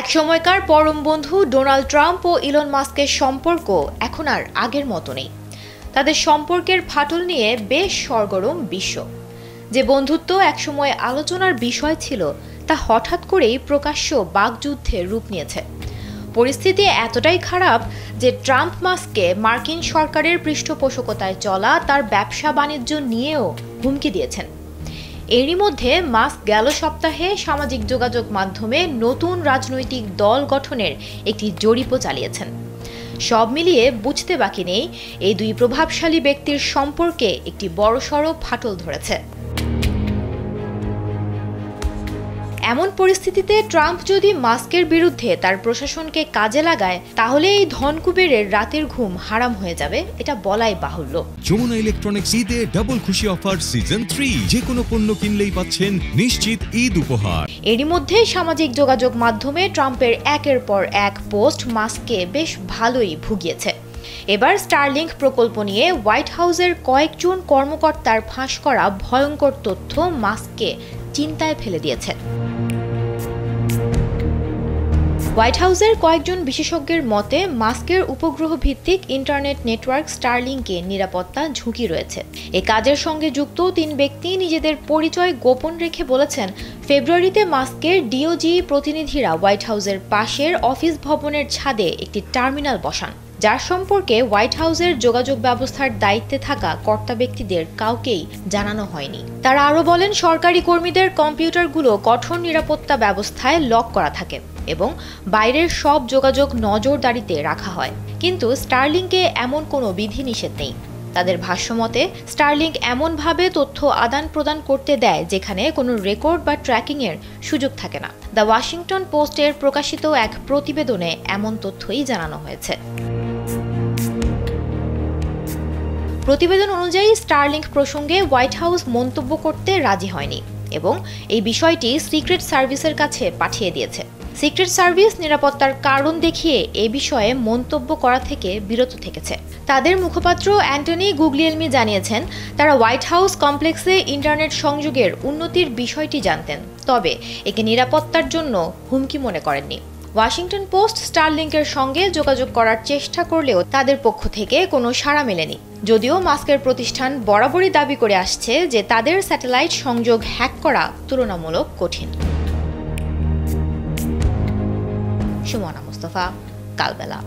এক সময়কার পরম বন্ধু ডোনাল্ড ট্রাম্প ও ইলন মাস্কের সম্পর্ক এখন আর আগের মতো নেই। তাদের সম্পর্কের ফাটল নিয়ে বেশ সরগরম বিশ্ব। যে বন্ধুত্ব একসময় আলোচনার বিষয় ছিল তা হঠাৎ করেই প্রকাশ্য বাকযুদ্ধের রূপ নিয়েছে। পরিস্থিতি এতটাই খারাপ যে ট্রাম্প মাস্ককে মার্কিন সরকারের পৃষ্ঠপোষকতায় চলা তার ব্যবসা বাণিজ্য নিয়েও হুমকি দিয়েছেন। এরই মধ্যে মাস্ক গেল সপ্তাহে সামাজিক যোগাযোগ মাধ্যমে নতুন রাজনৈতিক দল গঠনের একটি জরিপও চালিয়েছেন। সব মিলিয়ে বুঝতে বাকি নেই এই দুই প্রভাবশালী ব্যক্তির সম্পর্কে একটি বড়সড় ফাটল ধরেছে। এমন পরিস্থিতিতে ট্রাম্প যদি মাস্কের বিরুদ্ধে তার প্রশাসনকে কাজে লাগায় তাহলে এই ধনকুবেরের রাতের ঘুম হারাম হয়ে যাবে, এটা বলাই বাহুল্য। যমুনা ইলেকট্রনিক্স ঈদে ডাবল খুশি অফার সিজন 3, যে কোনো পণ্য কিনলেই পাচ্ছেন নিশ্চিত ঈদ উপহার। এরই মধ্যে সামাজিক যোগাযোগ মাধ্যমে ট্রাম্পের একের পর এক পোস্ট মাস্ককে বেশ ভালোই ভুগিয়েছে। এবার স্টারলিংক প্রকল্প নিয়ে হোয়াইট হাউসের কয়েকজন কর্মকর্তার ফাঁস করা ভয়ঙ্কর তথ্য মাস্ককে চিন্তায় ফেলে দিয়েছে। হোয়াইট হাউসের কয়েকজন বিশেষজ্ঞের মতে মাস্কের উপগ্রহ ভিত্তিক ইন্টারনেট নেটওয়ার্ক স্টারলিংকে নিরাপত্তা ঝুঁকি রয়েছে। এই কাজের সঙ্গে যুক্ত 3 ব্যক্তি নিজেদের পরিচয় গোপন রেখে বলেছেন, ফেব্রুয়ারিতে মাস্কের ডিওজি প্রতিনিধিরা হোয়াইট হাউসের পাশের অফিস ভবনের ছাদে একটি টার্মিনাল বসান, যার সম্পর্কে হোয়াইট হাউসের যোগাযোগ ব্যবস্থার দায়িত্বে থাকা কর্তা ব্যক্তিদের কাউকেই জানানো হয়নি। তারা আরও বলেন, সরকারি কর্মীদের কম্পিউটারগুলো কঠোর নিরাপত্তা ব্যবস্থায় লক করা থাকে এবং বাইরের সব যোগাযোগ নজরদারিতে রাখা হয়। কিন্তু স্টারলিংকে এমন কোনো বিধিনিষেধ নেই। তাদের ভাষ্যমতে স্টারলিংক এমনভাবে তথ্য আদান প্রদান করতে দেয় যেখানে কোনো রেকর্ড বা ট্র্যাকিংয়ের সুযোগ থাকে না। দ্য ওয়াশিংটন পোস্টের প্রকাশিত এক প্রতিবেদনে এমন তথ্যই জানানো হয়েছে। প্রতিবেদন অনুযায়ী স্টারলিংক প্রসঙ্গে হোয়াইট হাউস মন্তব্য করতে রাজি হয়নি এবং এই বিষয়টি সিক্রেট সার্ভিসের কাছে পাঠিয়ে দিয়েছে। সিক্রেট সার্ভিস নিরাপত্তার কারণ দেখিয়ে এ বিষয়ে মন্তব্য করা থেকে বিরত থেকেছে। তাদের মুখপাত্র অ্যান্টনি গুগলিয়েলমি জানিয়েছেন, তারা হোয়াইট হাউস কমপ্লেক্সে ইন্টারনেট সংযোগের উন্নতির বিষয়টি জানতেন, তবে একে নিরাপত্তার জন্য হুমকি মনে করেননি। ওয়াশিংটন পোস্ট স্টারলিংকের সঙ্গে যোগাযোগ করার চেষ্টা করলেও তাদের পক্ষ থেকে কোনো সাড়া মেলেনি। যদিও মাস্কের প্রতিষ্ঠান বরাবরই দাবি করে আসছে যে তাদের স্যাটেলাইট সংযোগ হ্যাক করা তুলনামূলক কঠিন। সুমনা মুস্তফা, কালবেলা।